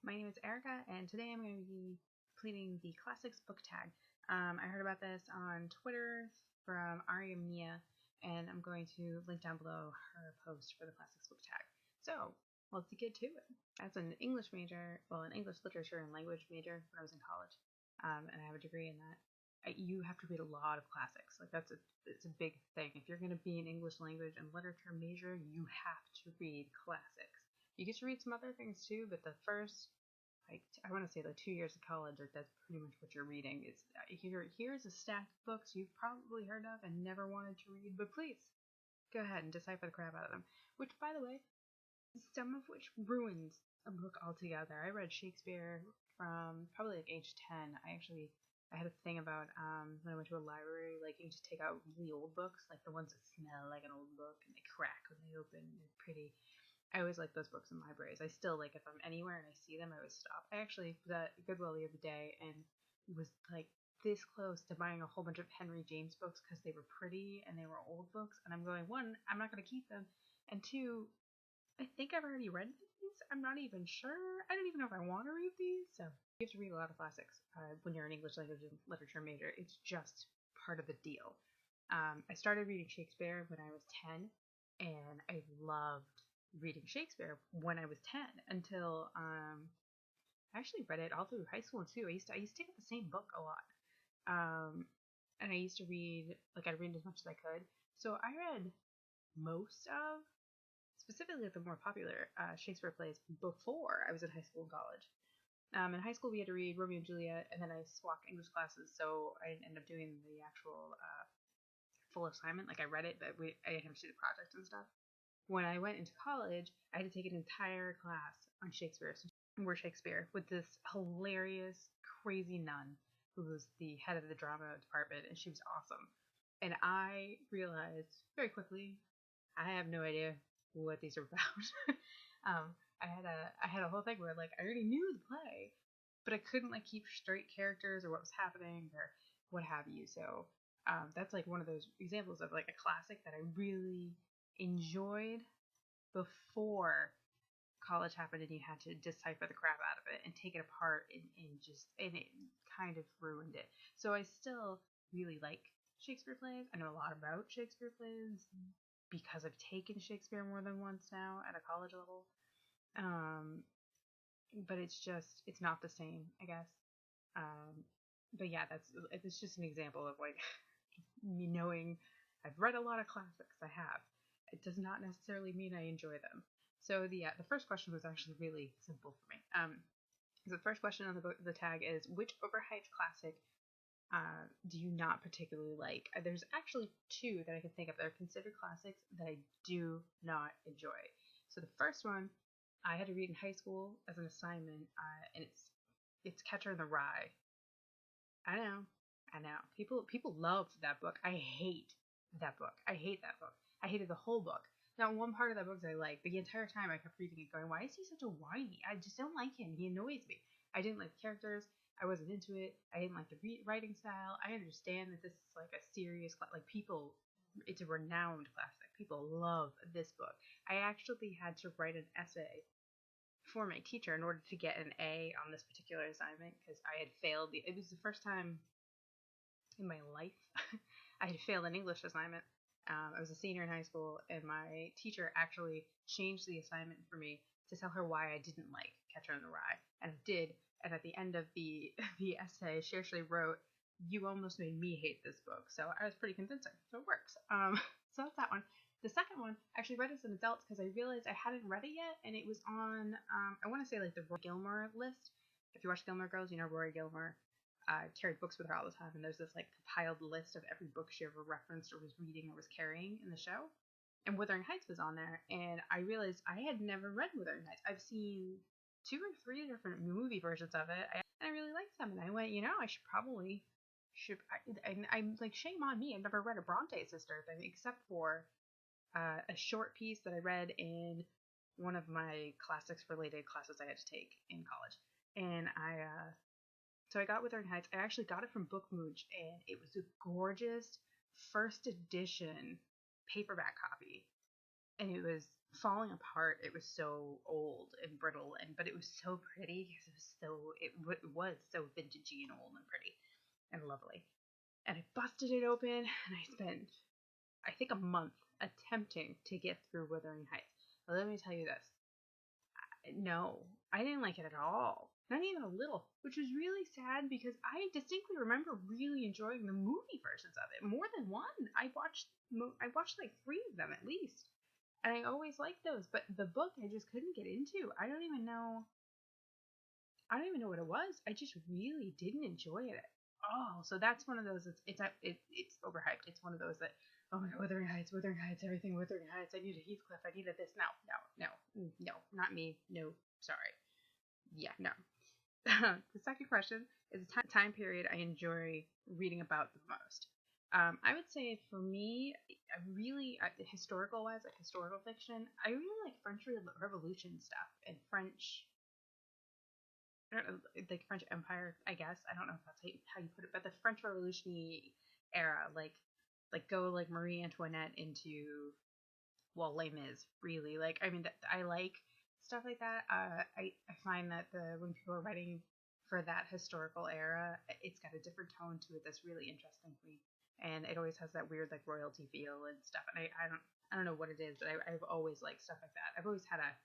My name is Erica, and today I'm going to be completing the Classics book tag. I heard about this on Twitter from Aria Mia, and I'm going to link down below her post for the Classics book tag. So, let's get to it. As an English major, well, an English literature and language major when I was in college, and I have a degree in that, you have to read a lot of classics. Like, it's a big thing. If you're going to be an English language and literature major, you have to read classics. You get to read some other things too, but the first, I want to say 2 years of college, that's pretty much what you're reading. Is here's a stack of books you've probably heard of and never wanted to read, but please go ahead and decipher the crap out of them. Which, by the way, some of which ruins a book altogether. I read Shakespeare from probably like age 10. I had a thing about when I went to a library, liking to take out really old books, like the ones that smell like an old book and they crack when they open. They're pretty. I always like those books in libraries. I still, like, if I'm anywhere and I see them, I always stop. I actually was at Goodwill the other day and was like this close to buying a whole bunch of Henry James books because they were pretty and they were old books. And I'm going, one, I'm not going to keep them, and two, I think I've already read these. I'm not even sure. I don't even know if I want to read these. So you have to read a lot of classics when you're an English language and literature major. It's just part of the deal. I started reading Shakespeare when I was 10, and I loved reading Shakespeare when I was 10 until I actually read it all through high school too. I used to take up the same book a lot. And I used to read, like, I'd read as much as I could. So I read most of, specifically the more popular Shakespeare plays before I was in high school and college. In high school we had to read Romeo and Juliet, and then I swapped English classes, so I ended up doing the actual full assignment. Like, I read it, but I didn't have to do the project and stuff. When I went into college, I had to take an entire class on Shakespeare with this hilarious, crazy nun who was the head of the drama department, and she was awesome. And I realized very quickly, I have no idea what these are about. I had a whole thing where, like, I already knew the play, but I couldn't, like, keep straight characters or what was happening or what have you. So that's like one of those examples of like a classic that I really enjoyed before college happened and you had to decipher the crap out of it and take it apart and it kind of ruined it. So I still really like Shakespeare plays. I know a lot about Shakespeare plays because I've taken Shakespeare more than once now at a college level. But it's not the same, I guess. But yeah, it's just an example of like me knowing I've read a lot of classics. I have. It does not necessarily mean I enjoy them. So the first question was actually really simple for me. The first question on the tag is, which overhyped classic do you not particularly like? There's actually two that I can think of that are considered classics that I do not enjoy. So the first one I had to read in high school as an assignment, and it's Catcher in the Rye. I know. People love that book. I hate that book. I hated the whole book. Not one part of that book that I liked. The entire time I kept reading it going, why is he such a whiny? I just don't like him. He annoys me. I didn't like the characters. I wasn't into it. I didn't like the writing style. I understand that this is like a serious, it's a renowned classic. People love this book. I actually had to write an essay for my teacher in order to get an A on this particular assignment because I had failed. It was the first time in my life I had failed an English assignment. I was a senior in high school, and my teacher actually changed the assignment for me to tell her why I didn't like Catcher in the Rye, and I did. And at the end of the essay, she actually wrote, "You almost made me hate this book." So I was pretty convincing, so it works. So that's that one. The second one, I actually read as an adult because I realized I hadn't read it yet, and it was on, I want to say, like, the Rory Gilmore list. If you watch Gilmore Girls, you know Rory Gilmore carried books with her all the time, and there's this like compiled list of every book she ever referenced or was reading or was carrying in the show. And Wuthering Heights was on there, and I realized I had never read Wuthering Heights. I've seen 2 or 3 different movie versions of it, and I really liked them. And I went, I I'm like, shame on me. I've never read a Bronte sister thing except for a short piece that I read in one of my classics related classes I had to take in college, and So I got Wuthering Heights. I actually got it from Bookmooch, and it was a gorgeous first edition paperback copy. And it was falling apart. It was so old and brittle, but it was so pretty because it was so vintagey and old and pretty and lovely. And I busted it open, and I spent, I think, a month attempting to get through Wuthering Heights. But let me tell you this. No, I didn't like it at all. Not even a little, which was really sad because I distinctly remember really enjoying the movie versions of it more than one. I watched like 3 of them at least, and I always liked those. But the book I just couldn't get into. I don't even know what it was. I just really didn't enjoy it. Oh, so that's one of those. It's overhyped. It's one of those that, oh my god, Wuthering Heights, everything Wuthering Heights. I needed Heathcliff. I needed this. No, not me. No, sorry. Yeah, no. The second question is the time period I enjoy reading about the most. I would say for me, I really, historical wise, like historical fiction, I really like French Revolution stuff and French, I don't know, like French Empire, I guess. I don't know if that's how you put it, but the French Revolution era, like go like Marie Antoinette into, well, Les Mis, really. Like, I mean, I like stuff like that. I find that when people are writing for that historical era, it's got a different tone to it that's really interesting to me, and it always has that weird like royalty feel and stuff. And I don't know what it is, but I've always liked stuff like that. I've always had a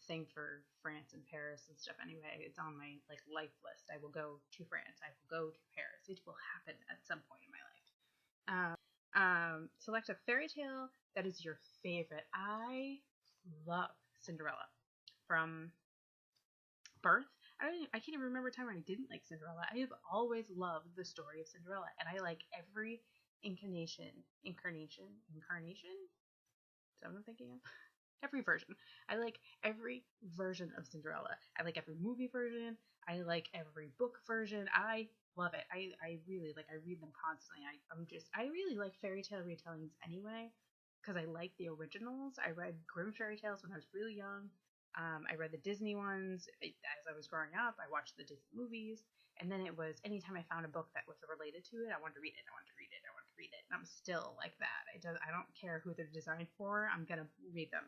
thing for France and Paris and stuff. Anyway, it's on my like life list. I will go to France. I will go to Paris. It will happen at some point in my life. Select a fairy tale that is your favorite. I love Cinderella from birth. I can't even remember a time when I didn't like Cinderella. I have always loved the story of Cinderella, and I like every incarnation. Is that what I'm thinking of? Every version. I like every version of Cinderella. I like every movie version. I like every book version. I love it. I really like. I read them constantly. I really like fairy tale retellings anyway, because I like the originals. I read Grimm fairy tales when I was really young. I read the Disney ones as I was growing up. I watched the Disney movies, and then it was anytime I found a book that was related to it, I wanted to read it. I wanted to read it. I wanted to read it. And I'm still like that. I don't care who they're designed for. I'm gonna read them.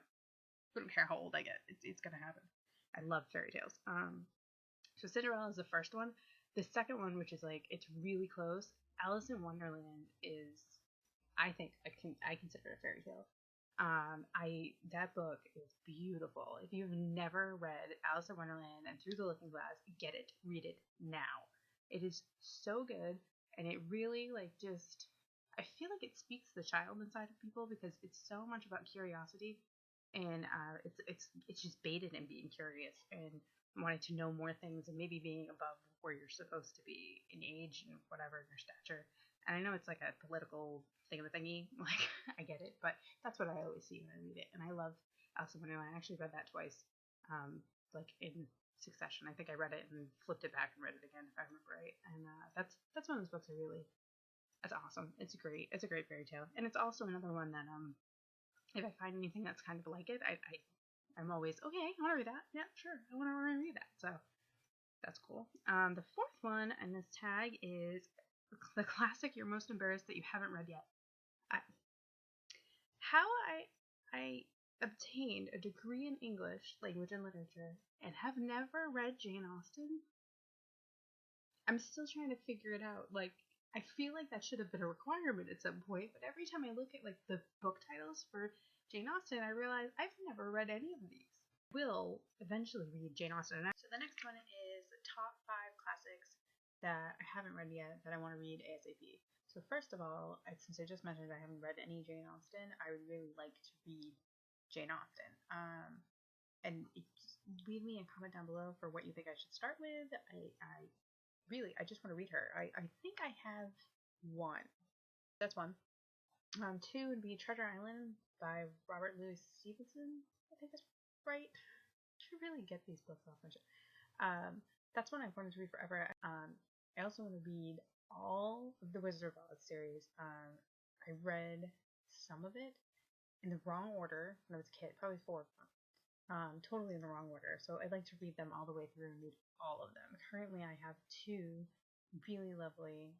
I don't care how old I get. It's gonna happen. I love fairy tales. So Cinderella is the first one. The second one, which is like it's really close, Alice in Wonderland is, I think, I consider it a fairy tale. That book is beautiful. If you've never read Alice in Wonderland and Through the Looking Glass, get it, read it now. It is so good, and it really like just. I feel like it speaks to the child inside of people because it's so much about curiosity, and it's just baited in being curious and wanting to know more things and maybe being above where you're supposed to be in age and whatever in your stature. And I know it's like a political thingy, like I get it, but that's what I always see when I read it. And I love Alice in Wonderland. I actually read that twice, like in succession. I think I read it and flipped it back and read it again if I remember right. And that's one of those books I really. That's awesome. It's a great fairy tale, and it's also another one that if I find anything that's kind of like it, I'm always okay. I want to read that. Yeah, sure. I want to reread that. So that's cool. The fourth one in this tag is the classic you're most embarrassed that you haven't read yet. How I obtained a degree in English, language, and literature, and have never read Jane Austen. I'm still trying to figure it out. Like, I feel like that should have been a requirement at some point, but every time I look at like the book titles for Jane Austen, I realize I've never read any of these. Will eventually read Jane Austen. So the next one is top 5 classics that I haven't read yet that I want to read ASAP. So first of all, since I just mentioned I haven't read any Jane Austen, I would really like to read Jane Austen. And leave me a comment down below for what you think I should start with. I just want to read her. I think I have one. That's one. 2 would be Treasure Island by Robert Louis Stevenson. I think that's right. I should really get these books off my shit. That's one I've wanted to read forever. I also want to read all of the Wizard of Oz series. I read some of it in the wrong order when I was a kid, probably 4 of them. Totally in the wrong order. So I'd like to read them all the way through and read all of them. Currently, I have 2 really lovely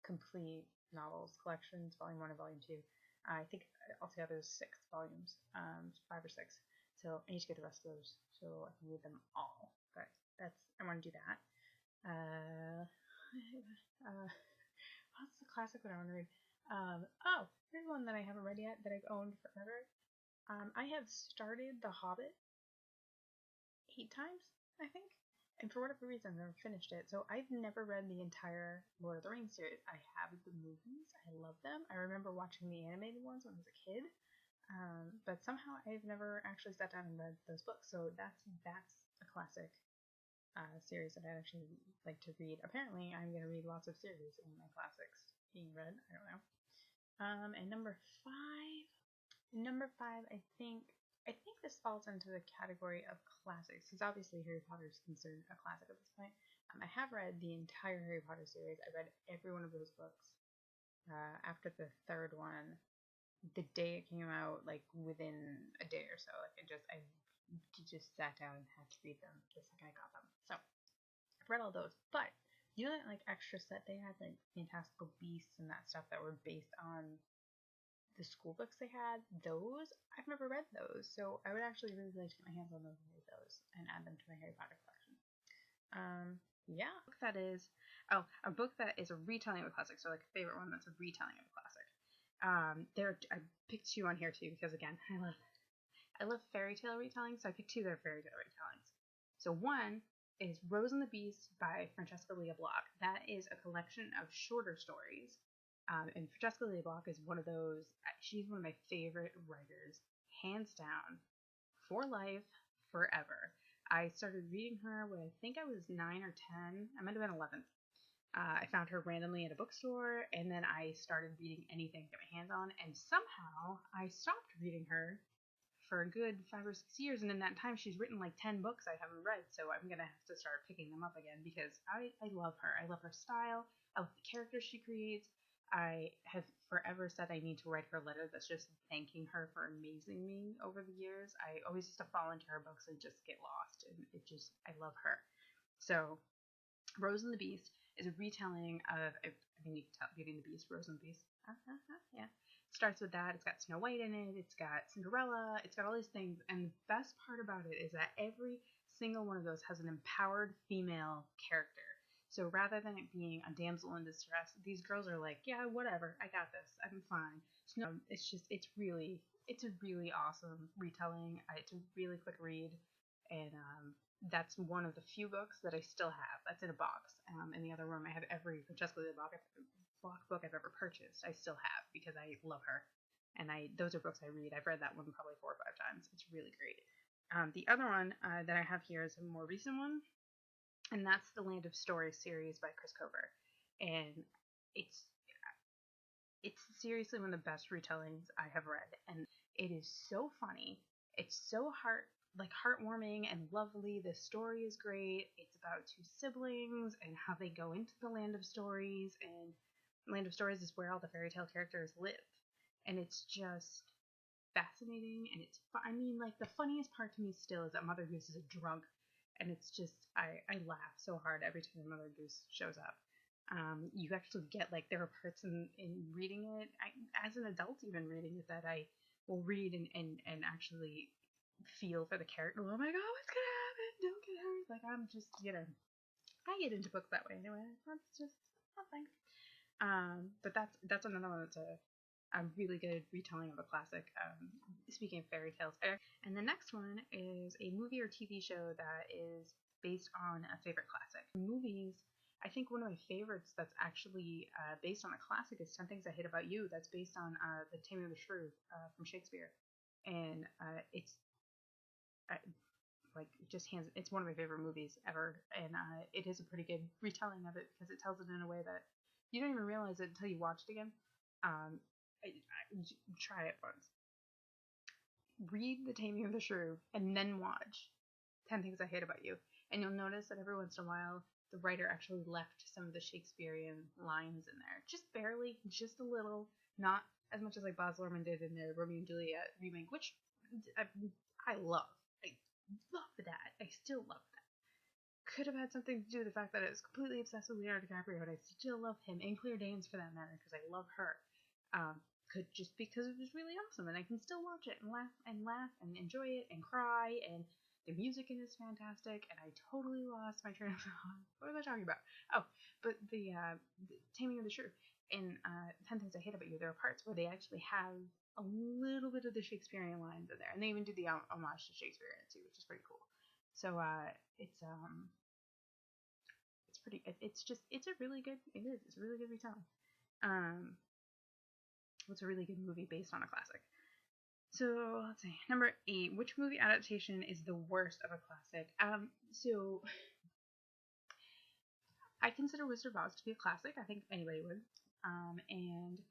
complete novels collections, Volume 1 and Volume 2, I think altogether there's 6 volumes, 5 or 6. So I need to get the rest of those so I can read them all. But I want to do that. What's the classic that I want to read? Here's one that I haven't read yet that I've owned forever. I have started The Hobbit 8 times, I think. And for whatever reason, I've never finished it. So I've never read the entire Lord of the Rings series. I have the movies. I love them. I remember watching the animated ones when I was a kid. But somehow I've never actually sat down and read those books. So that's a classic series that I'd actually like to read. Apparently, I'm going to read lots of series in my classics being read. I don't know. And number 5, I think this falls into the category of classics, because obviously Harry Potter is considered a classic at this point. I have read the entire Harry Potter series. I read every one of those books after the 3rd one, the day it came out, like within a day or so. Like I just sat down and had to read them the second I got them. So I've read all those, but you know that like extra set they had, like Fantastical Beasts and that stuff that were based on the school books they had, those, I've never read those, so I would actually really like to get my hands on those and read those and add them to my Harry Potter collection. Yeah, a book that is a retelling of a classic, so like a favorite one that's a retelling of a classic. I picked 2 on here too, because again, I love fairy tale retelling, so I picked 2 that are fairy tale retellings. So one is Rose and the Beast by Francesca Lia Block. That is a collection of shorter stories. And Francesca Lia Block is one of those, she's one of my favorite writers, hands down, for life, forever. I started reading her when I think I was 9 or 10. I might have been 11. I found her randomly at a bookstore, and then I started reading anything to get my hands on, and somehow I stopped reading her for a good 5 or 6 years, and in that time she's written like 10 books I haven't read, so I'm gonna have to start picking them up again, because I love her. I love her style. I love the characters she creates. I have forever said I need to write her a letter that's just thanking her for amazing me over the years. I always used to fall into her books and just get lost, and I love her. So Rose and the Beast is a retelling of, I mean, you can tell, Beauty and the Beast, Rose and the Beast. Yeah. Starts with that. It's got Snow White in it. It's got Cinderella. It's got all these things. And the best part about it is that every single one of those has an empowered female character. So rather than it being a damsel in distress, these girls are like, yeah, whatever, I got this, I'm fine. So it's a really awesome retelling. It's a really quick read, and that's one of the few books that I still have. That's in a box. In the other room, I have every Francesca Lia Block book I've ever purchased. I still have, because I love her, and those are books I read. I've read that one probably 4 or 5 times. It's really great. The other one that I have here is a more recent one, and that's the Land of Stories series by Chris Cover, and it's seriously one of the best retellings I have read, and it is so funny. It's so heartwarming and lovely. The story is great. It's about 2 siblings and how they go into the Land of Stories, and Land of Stories is where all the fairy tale characters live, and it's just fascinating. And I mean, like, the funniest part to me still is that Mother Goose is a drunk, and it's just, I laugh so hard every time Mother Goose shows up. You actually get, like, there are parts in reading it, as an adult even reading it, that I will read and actually feel for the character. Oh my god, what's gonna happen? Don't get hurt. Like, I'm just, I get into books that way anyway. That's just something. But that's another one that's a really good retelling of a classic. Speaking of fairy tales, and the next one is a movie or TV show that is based on a favorite classic. Movies, I think one of my favorites that's actually based on a classic is 10 Things I Hate About You. That's based on The Taming of the Shrew from Shakespeare, and it's it's one of my favorite movies ever, and it is a pretty good retelling of it, because it tells it in a way that you don't even realize it until you watch it again. Try it once. Read The Taming of the Shrew and then watch 10 Things I Hate About You, and you'll notice that every once in a while the writer actually left some of the Shakespearean lines in there, just barely, just a little, not as much as like Baz Luhrmann did in the Romeo and Juliet remake, which I love. I love that. I still love that. Could have had something to do with the fact that I was completely obsessed with Leonardo DiCaprio, and I still love him, and Claire Danes for that matter, because I love her. just because it was really awesome, and I can still watch it and laugh and enjoy it and cry, and the music is fantastic. And I totally lost my train of thought. What was I talking about? Oh, but the Taming of the Shrew in 10 Things I Hate About You. There are parts where they actually have a little bit of the Shakespearean lines in there, and they even do the homage to Shakespeare in it too, which is pretty cool. So it's pretty. It's a really good. It's a really good retelling. It's a really good movie based on a classic. So let's see. Number 8. Which movie adaptation is the worst of a classic? So I consider Wizard of Oz to be a classic. I think anybody would. And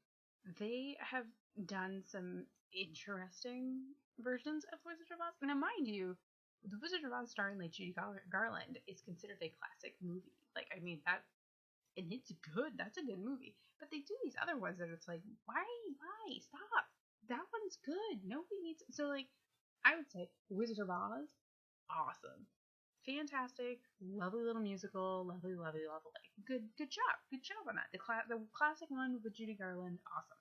they have done some interesting versions of Wizard of Oz. Now, mind you, The Wizard of Oz starring like Judy Garland is considered a classic movie. Like, I mean, and it's good. That's a good movie. But they do these other ones that it's like, why, stop. That one's good. Nobody needs. So, like, I would say Wizard of Oz, awesome, fantastic, lovely little musical, lovely. Good job on that. The classic one with Judy Garland, awesome.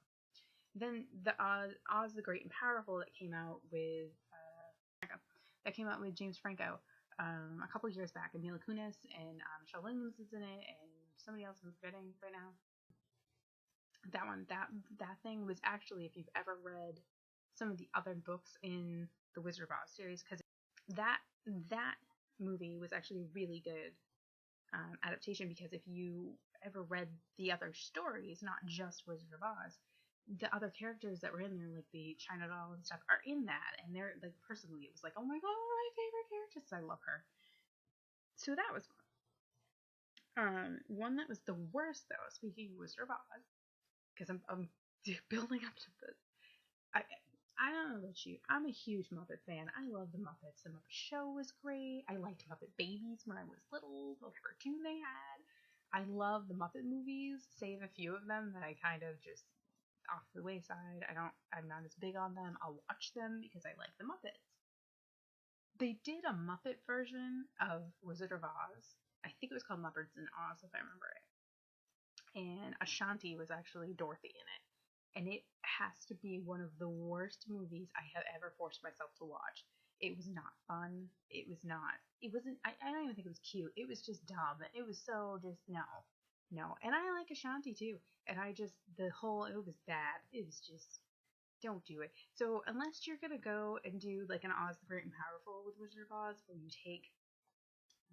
Then the Oz the Great and Powerful that came out with James Franco a couple years back, and Mila Kunis and Michelle Williams is in it, and somebody else I'm forgetting right now. That thing was actually, if you've ever read some of the other books in the Wizard of Oz series, because that movie was actually a really good adaptation, because if you ever read the other stories, not just Wizard of Oz, the other characters that were in there, like the China doll and stuff, are in that, and they're like, personally, it was like, oh my god, one of my favorite characters. I love her. So that was fun. One that was the worst, though, speaking of Wizard of Oz, because I'm building up to this. I don't know about you. I'm a huge Muppet fan. I love the Muppets. The Muppet Show was great. I liked Muppet Babies when I was little, the cartoon they had. I love the Muppet movies, save a few of them that I kind of just off the wayside. I'm not as big on them. I'll watch them because I like the Muppets. They did a Muppet version of Wizard of Oz. I think it was called Muppets in Oz, if I remember right. And Ashanti was actually Dorothy in it. And it has to be one of the worst movies I have ever forced myself to watch. It was not fun. It wasn't, I don't even think it was cute. It was just dumb. It was so just, no. And I like Ashanti too. And it was bad. It was just, don't do it. So unless you're going to go and do like an Oz the Great and Powerful with Wizard of Oz, where you take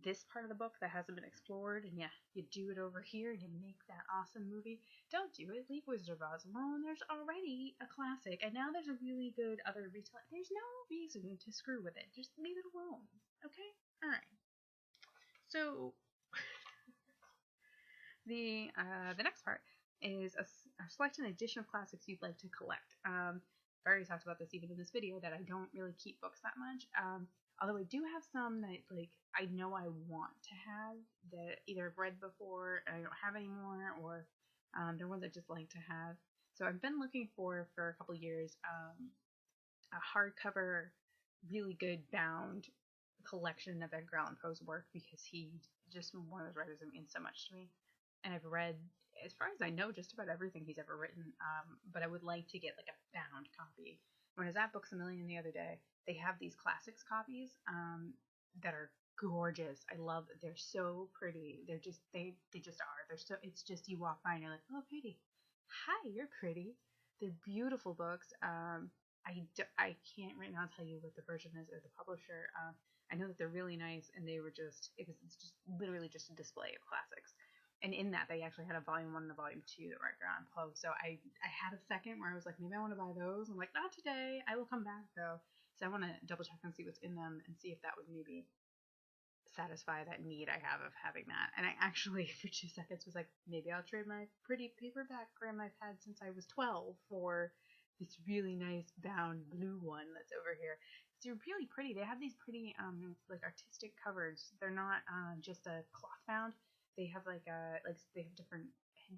this part of the book that hasn't been explored, and you do it over here, and you make that awesome movie. Don't do it. Leave Wizard of Oz alone. There's already a classic, and now there's a really good other retell. There's no reason to screw with it. Just leave it alone. Okay? All right. So the next part is a select an edition of classics you'd like to collect. I've already talked about this even in this video, that I don't really keep books that much. Although I do have some that like I know I want to have, that either I've read before and I don't have anymore, or they're ones I just like to have. So I've been looking for a couple years a hardcover, really good bound collection of Edgar Allan Poe's work, because he's just one of those writers that means so much to me. And I've read, as far as I know, just about everything he's ever written. But I would like to get like a bound copy. When I was at Books A Million the other day, they have these classics copies that are gorgeous. I love it. They're so pretty. They're just they just are. It's just, you walk by and you're like, oh, pretty. Hi, you're pretty. They're beautiful books. I can't right now tell you what the version is or the publisher. I know that they're really nice, and it's just literally just a display of classics. And in that, they actually had a volume 1 and a volume 2 that were Edgar Allan Poe. So I had a second where I was like, maybe I want to buy those. I'm like, not today. I will come back though. So I want to double check and see what's in them, and see if that would maybe satisfy that need I have of having that. And I actually, for 2 seconds, was like, maybe I'll trade my pretty paperback Graham I've had since I was 12 for this really nice bound blue one that's over here. They're really pretty. They have these pretty like artistic covers. They're not just a cloth bound. They have they have different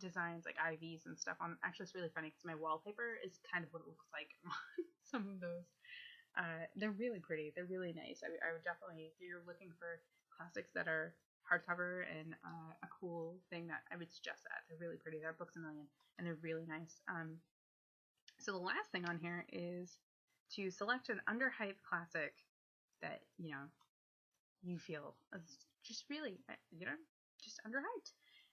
designs, like IVs and stuff on. Actually, it's really funny because my wallpaper is kind of what it looks like on some of those. They're really pretty. They're really nice. I would definitely, if you're looking for classics that are hardcover and a cool thing, that I would suggest that. They're really pretty. They're Books A Million, and they're really nice. So the last thing on here is to select an underhyped classic that, you feel is just really, just underhyped.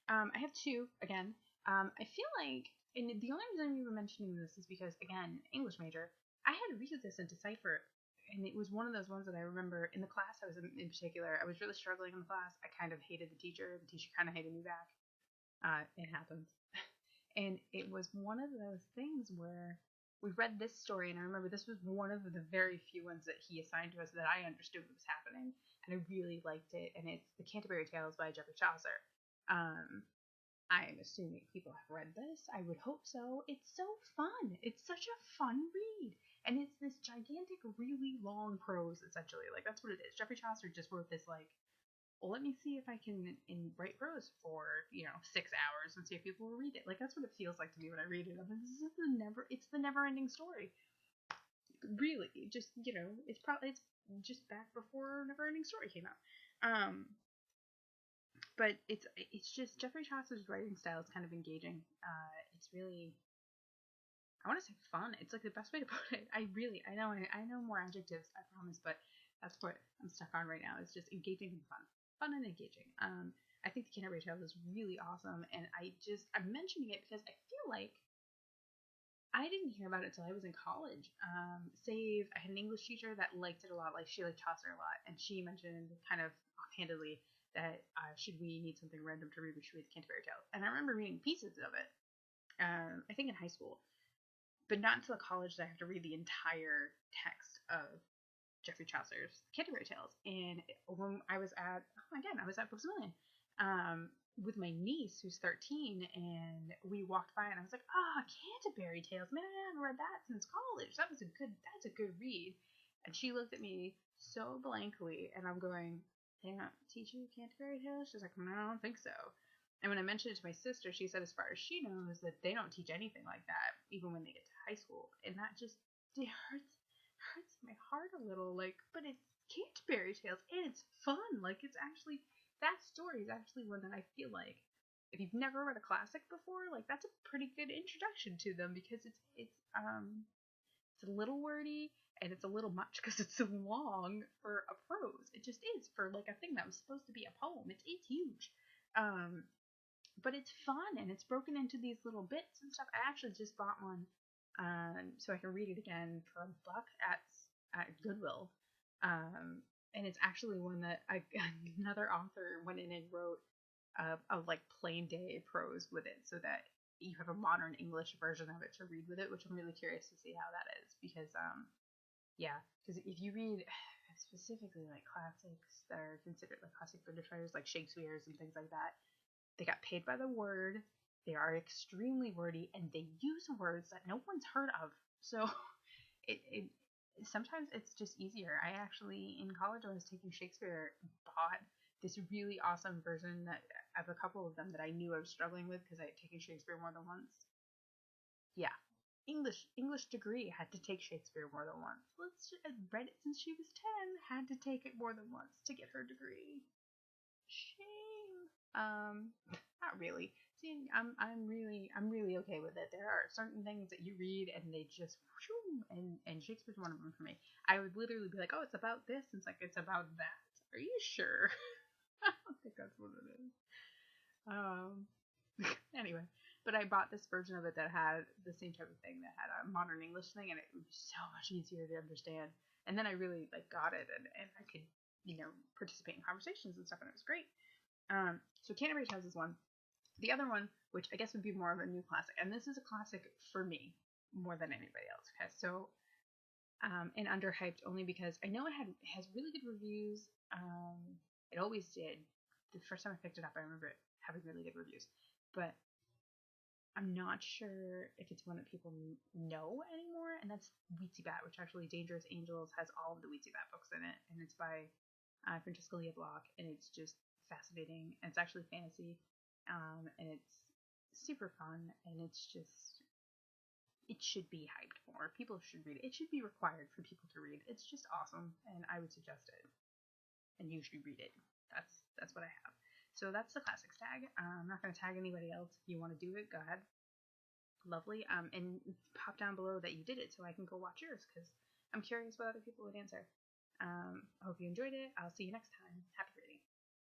I have two, again. I feel like, and the only reason I'm even mentioning this is because, again, English major, I had to read this and decipher it. And it was one of those ones that I remember in the class I was in particular. I was really struggling in the class. I kind of hated the teacher. The teacher kind of hated me back. It happens. And it was one of those things where we read this story, and I remember this was one of the very few ones that he assigned to us that I understood what was happening, and I really liked it. And it's The Canterbury Tales by Geoffrey Chaucer. I'm assuming people have read this. I would hope so. It's so fun. It's such a fun read. And it's this gigantic, really long prose, essentially. Like, that's what it is. Geoffrey Chaucer just wrote this, like, well, let me see if I can write prose for 6 hours and see if people will read it. Like, that's what it feels like to me when I read it. I'm like, it's the never-ending story. Really, just it's just back before Never-Ending Story came out. But it's just Geoffrey Chaucer's writing style is kind of engaging. It's really, I want to say fun. It's like the best way to put it. I know more adjectives, I promise, but that's what I'm stuck on right now. It's just engaging and fun and engaging. I think The Canterbury Tales is really awesome, and I'm mentioning it because I feel like I didn't hear about it until I was in college. Save I had an English teacher that liked it a lot. Like, she liked Chaucer a lot, and she mentioned kind of offhandedly that should we need something random to read, we should read The Canterbury Tales. And I remember reading pieces of it. I think in high school, but not until college did I have to read the entire text of Geoffrey Chaucer's Canterbury Tales. And when I was at Books A Million, with my niece who's 13, and we walked by and I was like, Canterbury Tales, man, I haven't read that since college. That's a good read. And she looked at me so blankly, and I'm going, they don't teach you Canterbury Tales? She's like, no, I don't think so. And when I mentioned it to my sister, she said as far as she knows that they don't teach anything like that, even when they get to high school. And that just, it hurts my heart a little, like, but it's Canterbury Tales, and it's fun. Like, that story is actually one that I feel like, if you've never read a classic before, like, that's a pretty good introduction to them, because it's a little wordy, and it's a little much because it's so long for a prose. It just is for, like, a thing that was supposed to be a poem. It's huge. But it's fun, and it's broken into these little bits and stuff. I actually just bought one so I can read it again for $1 at Goodwill. And it's actually one that another author went in and wrote a like plain day prose with it, so that you have a modern English version of it to read with it, which I'm really curious to see how that is, because because if you read specifically like classics that are considered like classic British writers, like Shakespeare's and things like that, they got paid by the word. They are extremely wordy, and they use words that no one's heard of. So it sometimes it's just easier. I actually, in college, when I was taking Shakespeare, bought this really awesome version that of a couple of them that I knew I was struggling with because I had taken Shakespeare more than once. Yeah, English degree, had to take Shakespeare more than once. Read it since she was 10, had to take it more than once to get her degree. Shame. Not really. See, I'm really okay with it. There are certain things that you read and they just and Shakespeare's one of them for me. I would literally be like, oh, it's about this, and it's like, it's about that. Are you sure? I don't think that's what it is. Anyway, but I bought this version of it that had the same type of thing, that had a modern English thing, and it was so much easier to understand. And then I really got it, and I could participate in conversations and stuff, and it was great. So Canterbury Tales is one. The other one, which I guess would be more of a new classic, and this is a classic for me more than anybody else. Okay, so and underhyped only because I know it has really good reviews. It always did. The first time I picked it up, I remember it having really good reviews, but I'm not sure if it's one that people know anymore, and that's Weetzie Bat, which actually Dangerous Angels has all of the Weetzie Bat books in it, and it's by Francesca Lia Block, and it's just fascinating, and it's actually fantasy, and it's super fun, and it should be hyped more. People should read it. It should be required for people to read. It's just awesome, and I would suggest it, and you should read it. That's what I have. So that's the classics tag. I'm not going to tag anybody else. If you want to do it, go ahead. lovely. And pop down below that you did it so I can go watch yours, because I'm curious what other people would answer. I hope you enjoyed it. I'll see you next time. Happy